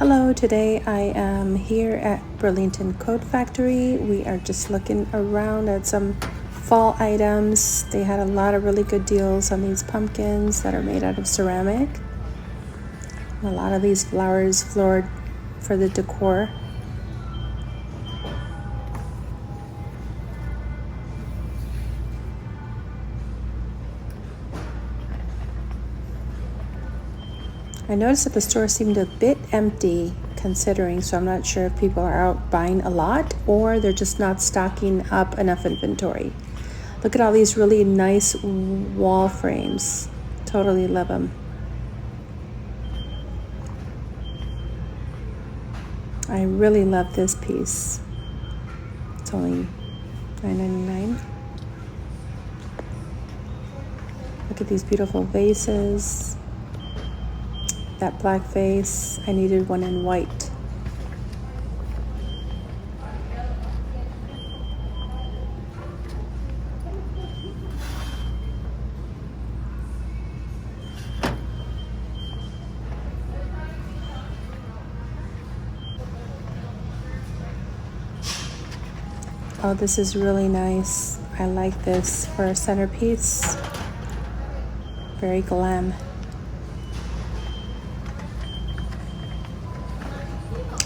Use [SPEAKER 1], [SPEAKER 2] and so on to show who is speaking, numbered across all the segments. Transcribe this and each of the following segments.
[SPEAKER 1] Hello, today I am here at Burlington Coat Factory. We are just looking around at some fall items. They had a lot of really good deals on these pumpkins that are made out of ceramic. A lot of these flowers floored for the decor. I noticed that the store seemed a bit empty considering, so I'm not sure if people are out buying a lot or they're just not stocking up enough inventory. Look at all these really nice wall frames. Totally love them. I really love this piece. It's only $9.99. Look at these beautiful vases. That black vase, I needed one in white. Oh, this is really nice. I like this for a centerpiece. Very glam.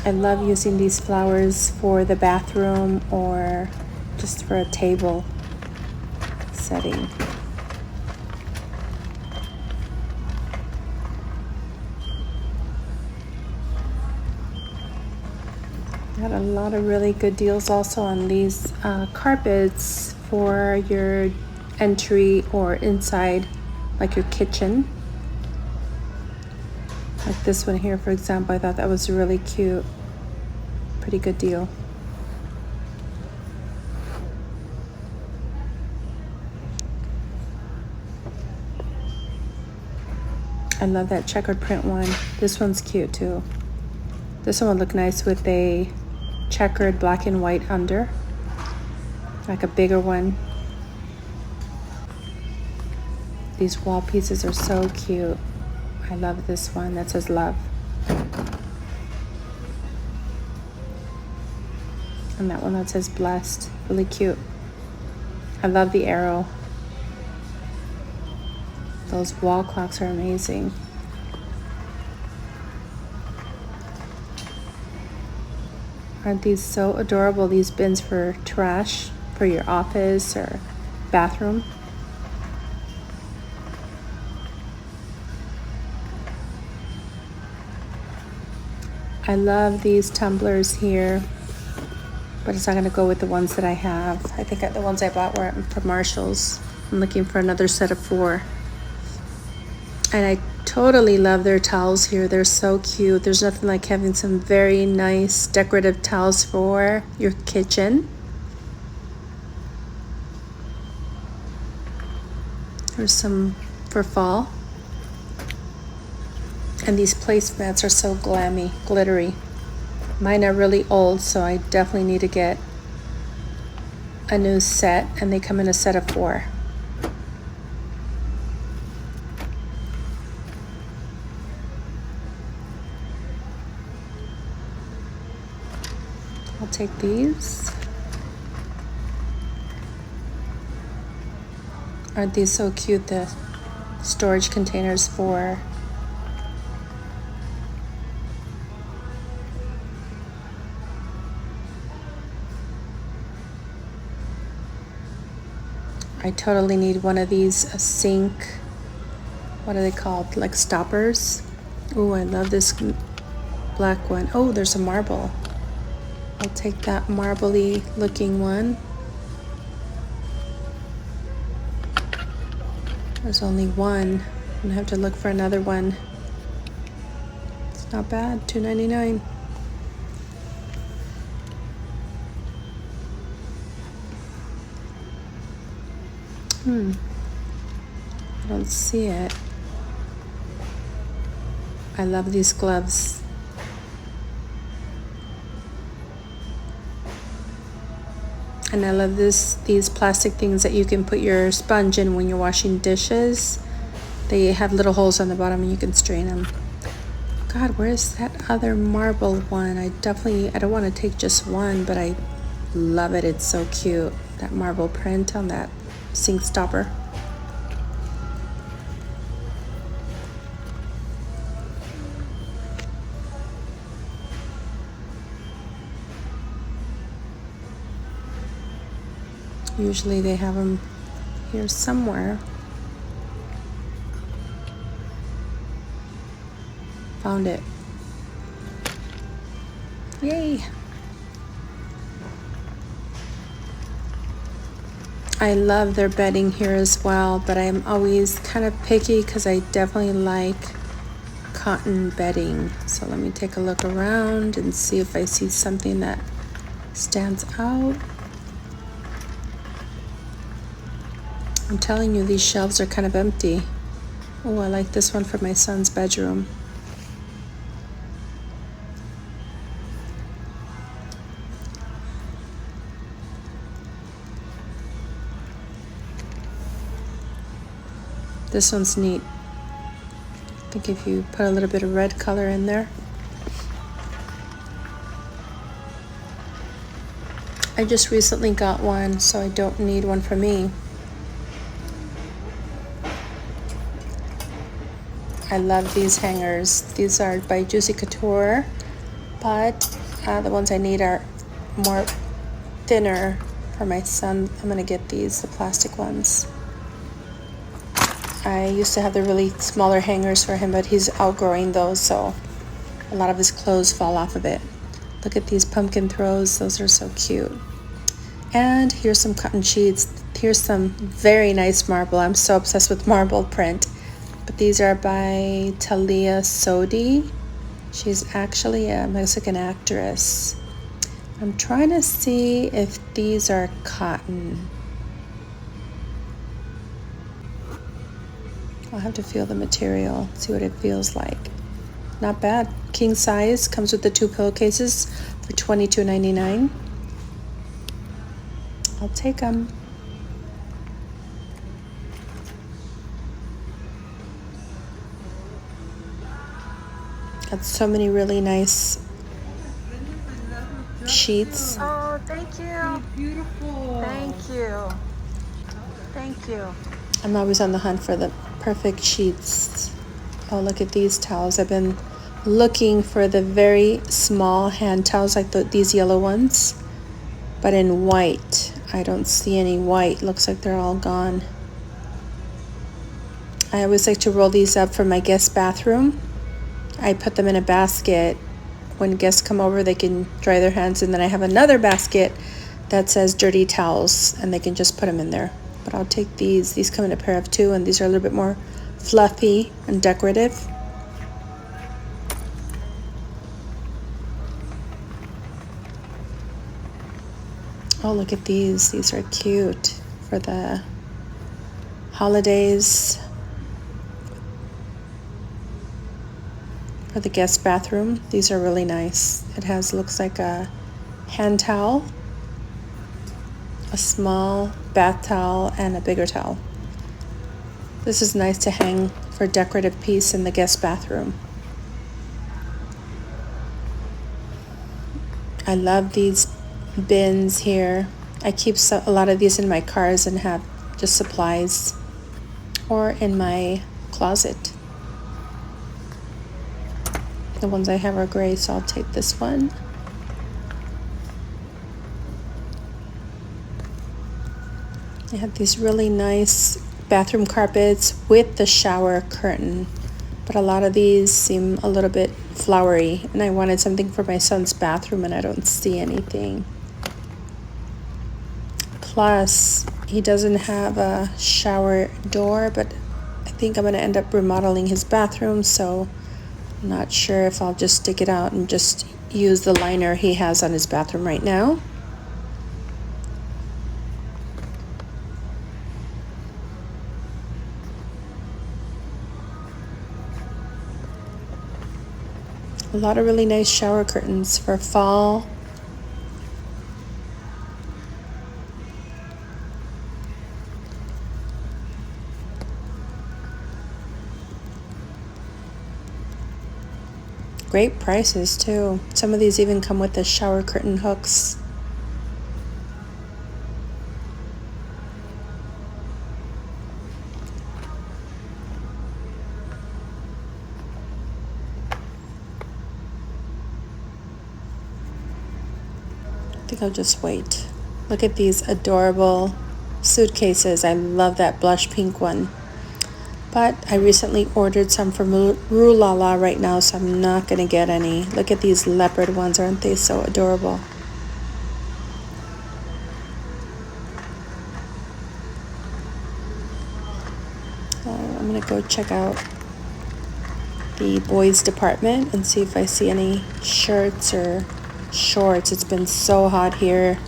[SPEAKER 1] I love using these flowers for the bathroom or just for a table setting. Got a lot of really good deals also on these carpets for your entry or inside, like your kitchen. Like this one here, for example, I thought that was really cute. Pretty good deal. I love that checkered print one. This one's cute too. This one would look nice with a checkered black and white under, like a bigger one. These wall pieces are so cute. I love this one that says love. And that one that says blessed. Really cute. I love the arrow. Those wall clocks are amazing. Aren't these so adorable? These bins for trash for your office or bathroom. I love these tumblers here, but it's not going to go with the ones that I have. I think the ones I bought were from Marshall's. I'm looking for another set of 4. And I totally love their towels here. They're so cute. There's nothing like having some very nice decorative towels for your kitchen. There's some for fall. And these placemats are so glammy, glittery. Mine are really old, so I definitely need to get a new set, and they come in a set of 4. I'll take these. Aren't these so cute, the storage containers for I totally need one of these, a sink. What are they called? Like stoppers. Oh, I love this black one. Oh, there's a marble. I'll take that marbly looking one. There's only one. I'm gonna have to look for another one. It's not bad, $2.99. I don't see it. I love these gloves. And I love these plastic things that you can put your sponge in when you're washing dishes. They have little holes on the bottom and you can strain them. God, where's that other marble one? I don't want to take just one, but I love it. It's so cute. That marble print on that sink stopper. Usually they have them here somewhere. Found it. Yay! I love their bedding here as well, but I'm always kind of picky because I definitely like cotton bedding. So let me take a look around and see if I see something that stands out. I'm telling you, these shelves are kind of empty. Oh, I like this one for my son's bedroom. This one's neat. I think if you put a little bit of red color in there. I just recently got one, so I don't need one for me. I love these hangers. These are by Juicy Couture, but the ones I need are more thinner for my son. I'm gonna get these, the plastic ones. I used to have the really smaller hangers for him, but he's outgrowing those, so a lot of his clothes fall off of it. Look at these pumpkin throws. Those are so cute. And here's some cotton sheets. Here's some very nice marble. I'm so obsessed with marble print. But these are by Talia Sodi. She's actually a Mexican actress. I'm trying to see if these are cotton. I'll have to feel the material, see what it feels like. Not bad. King size, comes with the 2 pillowcases for $22.99. I'll take them. Got so many really nice sheets.
[SPEAKER 2] Oh, thank you.
[SPEAKER 3] So beautiful.
[SPEAKER 2] Thank you. Thank you.
[SPEAKER 1] I'm always on the hunt for the perfect sheets. Oh, look at these towels. I've been looking for the very small hand towels like these yellow ones, but in white. I don't see any white. Looks like they're all gone. I always like to roll these up for my guest bathroom. I put them in a basket. When guests come over, they can dry their hands, and then I have another basket that says dirty towels, and they can just put them in there. But I'll take these. These come in a pair of 2, and these are a little bit more fluffy and decorative. Oh, look at these. These are cute for the holidays. For the guest bathroom. These are really nice. It looks like a hand towel, a small bath towel, and a bigger towel. This is nice to hang for a decorative piece in the guest bathroom. I love these bins here. I keep a lot of these in my cars and have just supplies, or in my closet. The ones I have are gray, so I'll take this one. I have these really nice bathroom carpets with the shower curtain, but a lot of these seem a little bit flowery, and I wanted something for my son's bathroom, and I don't see anything. Plus, he doesn't have a shower door, but I think I'm going to end up remodeling his bathroom, so I'm not sure if I'll just stick it out and just use the liner he has on his bathroom right now. A lot of really nice shower curtains for fall. great prices too. Some of these even come with the shower curtain hooks. I think I'll just wait. Look at these adorable suitcases. I love that blush pink one. But I recently ordered some from Rulala right now, so I'm not going to get any. Look at these leopard ones. Aren't they so adorable? I'm going to go check out the boys department and see if I see any shirts or shorts. It's been so hot here.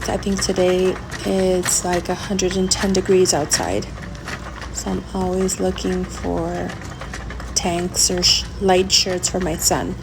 [SPEAKER 1] I think today it's like 110 degrees outside. So I'm always looking for tanks or light shirts for my son.